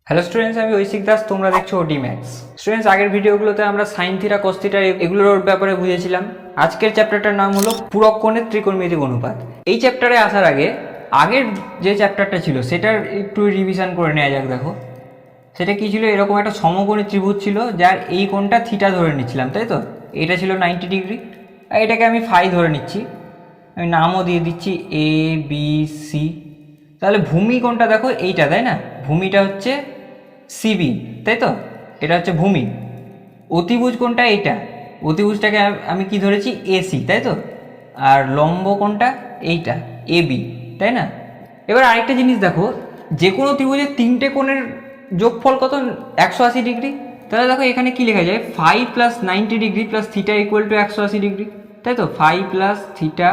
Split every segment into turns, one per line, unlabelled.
Hello students, আমি ঐশিক দাস। তোমরা দেখছো ওটি ম্যাথস। স্টুডেন্টস, আগের ভিডিওগুলোতে আমরা সাইন থিটা কস থিটা এগুলোর ব্যাপারে বুঝেছিলাম। আজকের চ্যাপ্টারটার নাম হলো পূরক কোণের ত্রিকোণমিতিক অনুপাত। এই চ্যাপ্টারে আসার আগে আগের যে চ্যাপ্টারটা ছিল সেটার একটু রিভিশন করে নেওয়া যাক। দেখো সেটা কী ছিল, এরকম একটা সমকোণী ত্রিভুজ ছিল যার এই কোণটা থিটা ধরে নিচ্ছিলাম, তাই তো? এটা ছিল 90 ডিগ্রি, আর এটাকে আমি ফাই ধরে নিচ্ছি। আমি নামও দিয়ে দিচ্ছি এ বি সি। তাহলে ভূমি কোণটা দেখো এইটা, তাই না? ভূমিটা হচ্ছে সিবি, তাই তো? এটা হচ্ছে ভূমি। অতিভুজ কোণটা এইটা, অতিভুজটাকে আমি কি ধরেছি, এসি, তাই তো? আর লম্ব কোণটা এইটা, এবি, তাই না? এবার আরেকটা জিনিস দেখো, যে কোনো ত্রিভুজের তিনটে কোণের যোগফল কত? 180 ডিগ্রি। তাহলে দেখো এখানে কি লেখা যায়, phi plus 90 degree plus theta equal to 180 degree, তাই তো? Phi plus theta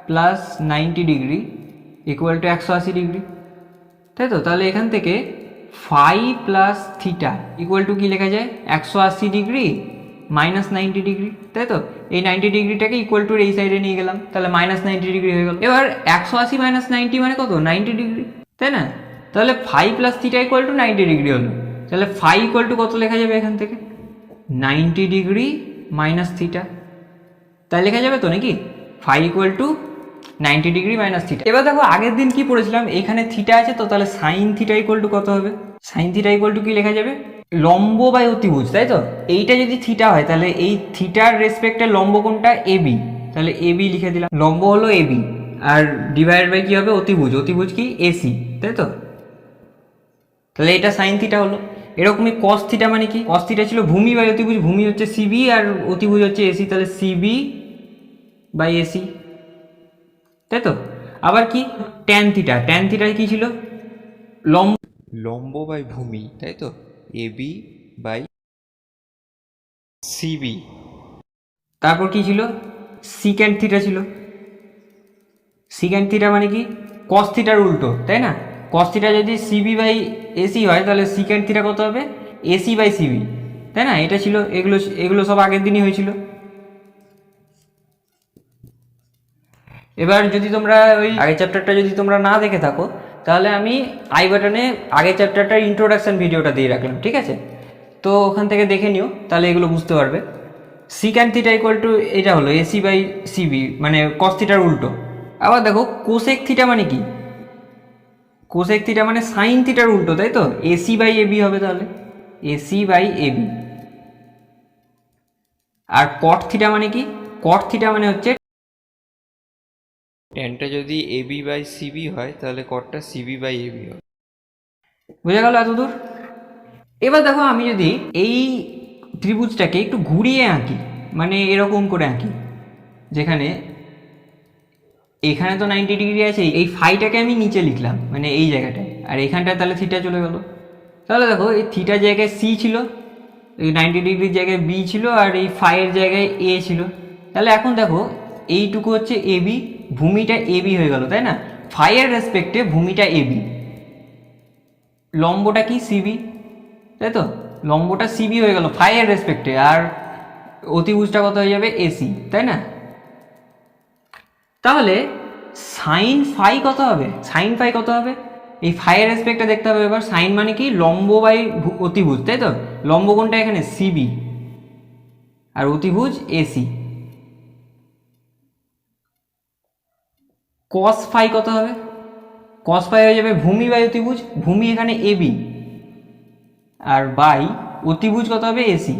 plus 90 degree equal to 180 degree, তাই তো? তাহলে এখান থেকে phi plus theta equal to কী লেখা যায়, 180 ডিগ্রি মাইনাস 90 ডিগ্রি, তাই তো? এই 90 ডিগ্রিটাকে ইকুয়াল টুর এই সাইডে নিয়ে গেলাম, তাহলে মাইনাস 90 ডিগ্রি হয়ে গেল। এবার 180 মাইনাস 90 মানে কত? 90 ডিগ্রি, তাই না? তাহলে phi plus theta equal to 90 degree হলো। তাহলে ফাই ইকুয়াল টু কত লেখা যাবে এখান থেকে? 90 ডিগ্রি মাইনাস থিটা, তাই লেখা যাবে তো নাকি? Phi equal to 90 degree minus theta. এবার দেখো আগের দিন কি পড়েছিলাম, এখানে থিটা আছে তো, তাহলে সাইন থিটা ইকুয়াল টু কত হবে? সাইন থিটা ইকুয়াল টু কি লেখা যাবে? লম্ব বাই অতিভুজ, তাই তো? এইটা যদি থিটা হয় তাহলে এই থিটার রেসপেক্টে লম্ব কোণটা এবি, তাহলে এবি লিখে দিলাম। লম্ব হলো এবি, আর ডিভাইড বাই কি হবে? অতিভুজ। অতিভুজ কি? এসি, তাই তো? তাহলে এটা সাইন থিটা হলো। এরকমই কস থিটা মানে কি? কস থিটা ছিল ভূমি বাই অতিভুজ। ভূমি হচ্ছে সিবি আর অতিভুজ হচ্ছে এসি, তাহলে সিবি বাই এসি, তাই তো? আবার কি ট্যান থিটা? ট্যান থিটা কি ছিল? লম্ব
লম্ব বাই ভূমি, তাই তো? AB by CB.
তারপর কি ছিল? সিক্যান্ট থিটা ছিল। সিক্যান্ট থিটা মানে কি? কস থিটার উল্টো, তাই না? কস থিটা যদি সিবি বাই এসি হয় তাহলে সিক্যান্ট থিটা কত হবে? এসি বাই সিবি, তাই না? এটা ছিল, এগুলো এগুলো সব আগের দিনই হয়েছিল। এবার যদি তোমরা ওই আগের চ্যাপ্টারটা যদি তোমরা না দেখে থাকো তাহলে আমি আই বাটনে আগের চ্যাপ্টারটার ইন্ট্রোডাকশন ভিডিওটা দিয়ে রাখলাম, ঠিক আছে? তো ওখান থেকে দেখে নিও, তাহলে এগুলো বুঝতে পারবে। সিক্যান্ট থিটা ইকুয়াল টু এটা হলো এসি বাই সিবি, মানে কস থিটার উল্টো। আবার দেখো কোসেক থিটা মানে কি? কোসেক থিটা মানে সাইন থিটার উল্টো, তাই তো? এসি বাই এবি হবে, তাহলে এসি বাই এবি। আর কট থিটা মানে কি? কট থিটা মানে হচ্ছে,
ট্যানটা যদি এবি বাই সিবি হয় তাহলে কটটা সিবি বাই এবি হয়।
বুঝে গেল এতদূর? এবার দেখো আমি যদি এই ত্রিভুজটাকে একটু ঘুরিয়ে আঁকি, মানে এরকম করে আঁকি, যেখানে এখানে তো 90 ডিগ্রি আছে, এই ফাইটাকে আমি নিচে লিখলাম মানে এই জায়গাটায়, আর এখানটায় তাহলে থিটা চলে গেল। তাহলে দেখো এই থিটার জায়গায় সি ছিল, এই 90 ডিগ্রির জায়গায় বি ছিল, আর এই ফাইয়ের জায়গায় এ ছিল। তাহলে এখন দেখো এইটুকু হচ্ছে এবি, ভূমিটা এবি হয়ে গেল, তাই না? ফাইয়ের রেসপেক্টে ভূমিটা এবি, লম্বটা কি? সিবি, তাই তো? লম্বটা সিবি হয়ে গেল ফাইয়ের রেসপেক্টে, আর অতিভুজটা কত হয়ে যাবে? এসি, তাই না? তাহলে সাইন ফাই কত হবে? সাইন ফাই কত হবে? এই ফাইয়ের রেসপেক্টে দেখতে হবে। এবার সাইন মানে কি? লম্ব বাই অতিভুজ, তাই তো? লম্ব কোণটা এখানে সিবি আর অতিভুজ এসি। কস ফাই কত হবে? কস ফাই হয়ে যাবে ভূমি বাই অতিভুজ। ভূমি এখানে এবি আর বাই অতিভুজ কত হবে? এসি।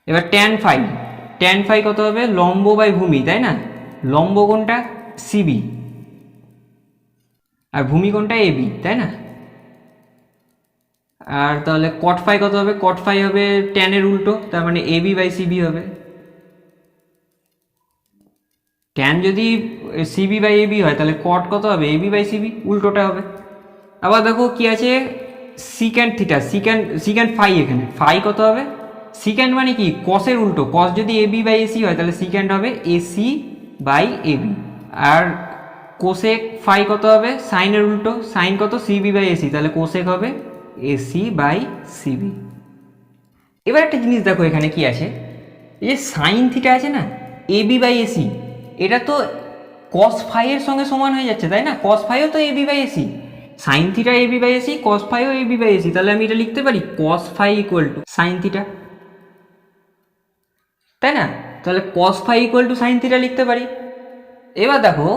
এবার ট্যান ফাই, ট্যান ফাই কত হবে? লম্ব বাই ভূমি, তাই না? লম্ব কোণটা সিবি আর ভূমি কোণটা এবি, তাই না? আর তাহলে কট ফাই কত হবে? কট ফাই হবে ট্যানের উল্টো, তার মানে এবি বাই সিবি হবে। ট্যান যদি সিবি বাই এবি হয় তাহলে কট কত হবে? এবি বাই সিবি, উল্টোটা হবে। আবার দেখো কি আছে, সিক্যান্ট থিটা, সিক্যান্ট ফাই। এখানে ফাই কত হবে? সিক্যান্ট মানে কি? কসের উল্টো। কস যদি এবি বাই এসি হয় তাহলে সিক্যান্ট হবে এসি বাই এবি। আর কোসেক ফাই কত হবে? সাইনের উল্টো। সাইন কত? সিবি বাই এসি, তাহলে কোসেক হবে এসি বাই সিবি। এবার একটা জিনিস দেখো এখানে কি আছে, এই যে সাইন থিটা আছে না, এবি বাই এসি, এটা তো কস ফাইয়ের সঙ্গে সমান হয়ে যাচ্ছে, তাই না? কস ফাইও তো AB by AC. Sine theta AB by AC, cos ফাইও এবি বাই এসি, তাহলে আমি এটা লিখতে পারি cos phi equal to sine theta, তাই না? তাহলে cos phi equal to sine theta লিখতে পারি। এবার দেখো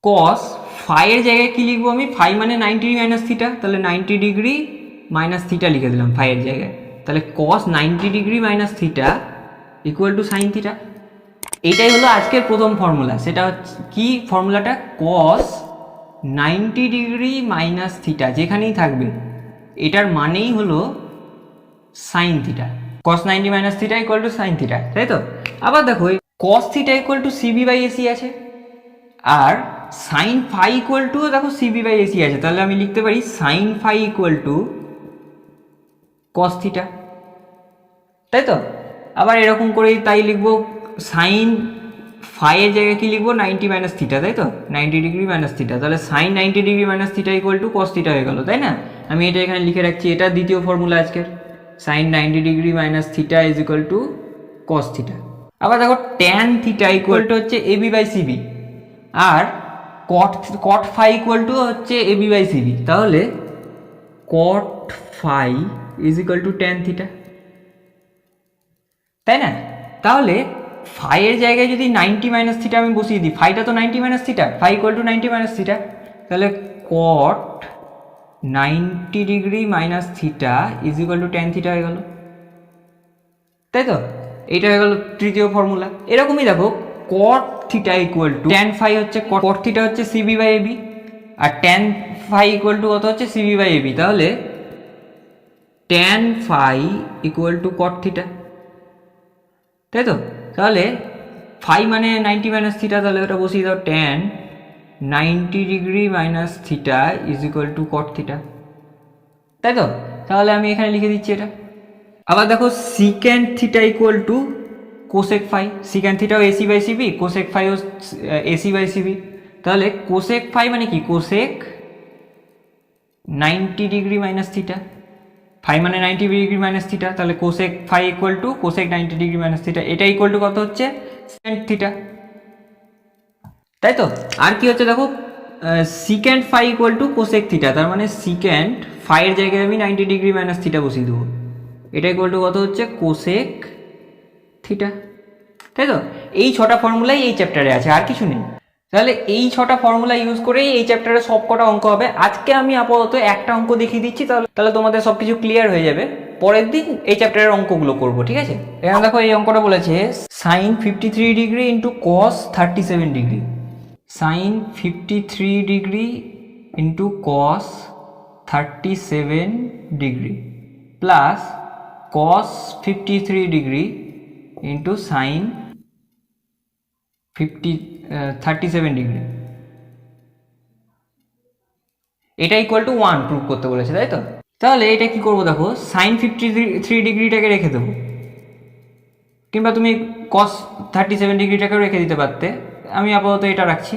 কস ফাইয়ের জায়গায় কি লিখবো আমি, ফাই মানে 90 ডিগ্রি মাইনাস থিটা, তাহলে 90 ডিগ্রি মাইনাস থিটা লিখে দিলাম ফাইয়ের জায়গায়। তাহলে কস 90 degree minus theta equal to sine theta. এটাই হলো আজকের প্রথম ফর্মুলা। সেটা হচ্ছে কি ফর্মুলাটা, কস 90 ডিগ্রি মাইনাস থিটা যেখানেই থাকবে এটার মানেই হলো sine theta. Cos 90 minus theta equal to sine theta, তাই তো? আবার দেখো cos theta equal to CB by AC আছে, আর সাইন ফাই ইকুয়াল টু দেখো সিবি বাই এসি আছে, তাহলে আমি লিখতে পারি sine phi equal to cos theta, তাই তো? আবার এরকম করেই তাই লিখবো, সাইন ফাইয়ের জায়গায় কি লিখবো, 90 মাইনাস থিটা, তাই তো? 90 ডিগ্রি মাইনাস থিটা, তাহলে sine 90 degree minus theta equal to cos theta হয়ে গেল, তাই না? আমি এটা এখানে লিখে রাখছি, এটা দ্বিতীয় ফর্মুলা আজকের, sine 90 degree minus theta is equal to cos theta. আবার দেখো ট্যান থিটা ইকুয়াল টু হচ্ছে এবি বাই সিবি, আর কট ফাই ইকুয়াল টু হচ্ছে এবি বাই সিবি, তাহলে cot phi is equal to tan theta, তাই না? তাহলে ফাইয়ের জায়গায় যদি 90 মাইনাস থিটা আমি বসিয়ে দিই, ফাইটা তো 90 minus theta, phi equal to 90 minus theta, তাহলে cot 90 degree minus theta is equal to tan theta হয়ে গেল, তাই তো? এইটা হয়ে গেল তৃতীয় ফর্মুলা। এরকমই দেখো cot theta equal to tan phi হচ্ছে কট থিটা হচ্ছে সিবি বাই এবি, আর ট্যান ফাই ইকুয়াল টু কত হচ্ছে সিবি বাই এবি, তাহলে tan phi equal to cot theta, তাই তো? তাহলে ফাই মানে 90 মাইনাস থিটা, তাহলে ওটা বসিয়ে দাও, tan 90 degree minus theta is equal to cot theta, তাই তো? তাহলে আমি এখানে লিখে দিচ্ছি এটা। আবার দেখো secant theta equal to cosec phi, secant থিটাও এসি বাই সিবি, কোসেক ফাইও এসি বাই সিবি, তাহলে কোসেক ফাই মানে কি, cosec 90 degree minus theta, phi মানে 90 ডিগ্রি মাইনাস থিটা, তাহলে cosec phi equal to cosec 90 degree minus theta, এটা equal to কত হচ্ছে, সেকেন্ড থিটা, তাই তো? আর কি হচ্ছে দেখো secant phi equal to cosec theta, তার মানে সিক্যান্ট ফাইয়ের জায়গায় আমি 90 ডিগ্রি মাইনাস থিটা বসিয়ে দেবো, এটা ইকুয়াল টু কত হচ্ছে, কোসেক থিটা, তাই তো? এই 6টা ফর্মুলাই এই চ্যাপ্টারে আছে, আর কিছু নেই। তাহলে এই 6টা ফর্মুলা ইউজ করেই এই চ্যাপ্টারে সব কটা অঙ্ক হবে। আজকে আমি আপাতত একটা অঙ্ক দেখিয়ে দিচ্ছি, তাহলে তোমাদের সব কিছু ক্লিয়ার হয়ে যাবে। পরের দিন এই চ্যাপ্টারের অঙ্কগুলো করবো, ঠিক আছে? এখানে দেখো এই অঙ্কটা বলেছে sine 53 degree into cos 37 degree, sine 53 degree into cos 37 degree plus cos 53 degree into sine 37 degree, এটা ইকুয়াল টু 1 প্রুভ করতে বলেছে, তাই তো? তাহলে এটা কি করবো দেখো, সাইন 53 ডিগ্রিটাকে রেখে দেবো, কিংবা তুমি কস 37 ডিগ্রিটাকেও রেখে দিতে পারতে, আমি আপাতত এটা রাখছি।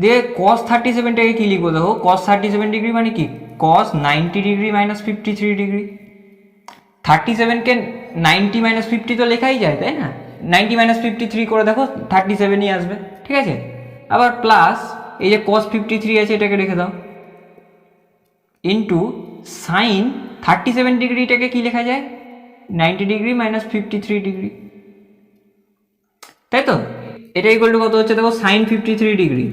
দিয়ে কস 37টাকে কি লিখবো দেখো, কস 37 ডিগ্রি মানে কি, কস 90 ডিগ্রি মাইনাস 53 ডিগ্রি, 37কে 90 মাইনাস 50 তো লেখাই যায়, তাই না? 90 মাইনাস 53 করে দেখো 37ই আসবে, ঠিক আছে? আবার প্লাস এই যে কস 53 আছে এটাকে রেখে দাও, ইন্টু সাইন 37 ডিগ্রিটাকে কি লেখা যায়, 90 ডিগ্রি মাইনাস 53 ডিগ্রি, তাই তো? এটা ইকুয়াল টু কত হচ্ছে দেখো, sine 53 degree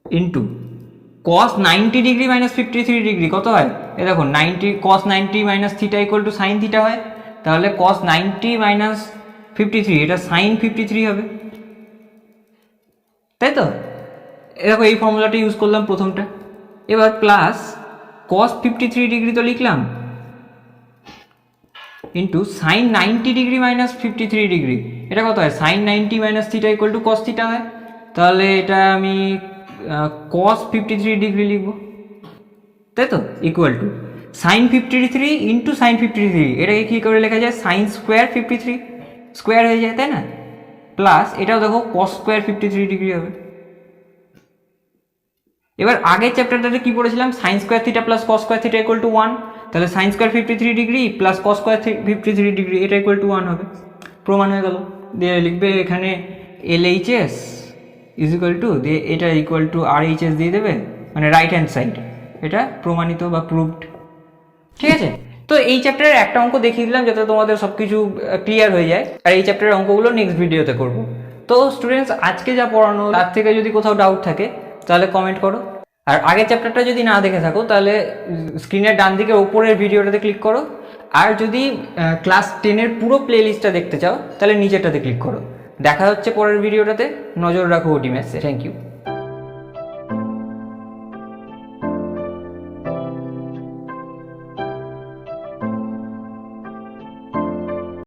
into cos 90 degree minus 53 degree কত হয়, এ দেখো 90 cos 90 minus theta equal to sine theta হয়, তাহলে কস 90 মাইনাস 53 এটা সাইন 53 হবে, তাই তো? দেখো এই ফর্মুলাটা ইউজ করলাম প্রথমটা। এবার প্লাস কস 53 ডিগ্রি তো লিখলাম into sine 90 degree minus 53 degree, এটা কত হয়, sine 90 minus theta equal to cos theta হয়, তাহলে এটা আমি কস 53 ডিগ্রি লিখব, তাই তো? Equal to sine 53 into sine 53, এটাকে কী করে লেখা যায়, সাইন স্কোয়ার 53 স্কোয়ার হয়ে যায়, তাই না? প্লাস এটাও দেখো কস স্কোয়ার 53 ডিগ্রি হবে। এবার আগের চ্যাপ্টারটাতে কি পড়েছিলাম, sine square theta plus cos square theta equal to 1, তাহলে sine square 53 degree plus cos square 53 degree এটা ইকুয়াল টু 1 হবে, প্রমাণ হয়ে গেল। দিয়ে লিখবে এখানে LHS ইজ ইকুয়াল টু, দিয়ে এটা ইকুয়াল টু RHS দিয়ে দেবে, মানে রাইট হ্যান্ড সাইড, এটা প্রমাণিত বা প্রুভড। ঠিক আছে, তো এই চ্যাপ্টারের একটা অঙ্ক দেখিয়ে দিলাম যাতে তোমাদের সব কিছু ক্লিয়ার হয়ে যায়, আর এই চ্যাপ্টারের অঙ্কগুলো নেক্সট ভিডিওতে করব। তো স্টুডেন্টস, আজকে যা পড়ানো তার থেকে যদি কোথাও ডাউট থাকে তাহলে কমেন্ট করো, আর আগের চ্যাপ্টারটা যদি না দেখে থাকো তাহলে স্ক্রিনের ডান দিকের ওপরের ভিডিওটাতে ক্লিক করো, আর যদি ক্লাস 10-এর পুরো প্লে লিস্টটা দেখতে চাও তাহলে নিচেরটাতে ক্লিক করো। দেখা হচ্ছে পরের ভিডিওটাতে, নজর রাখো ওটি ম্যাথসে। Thank you.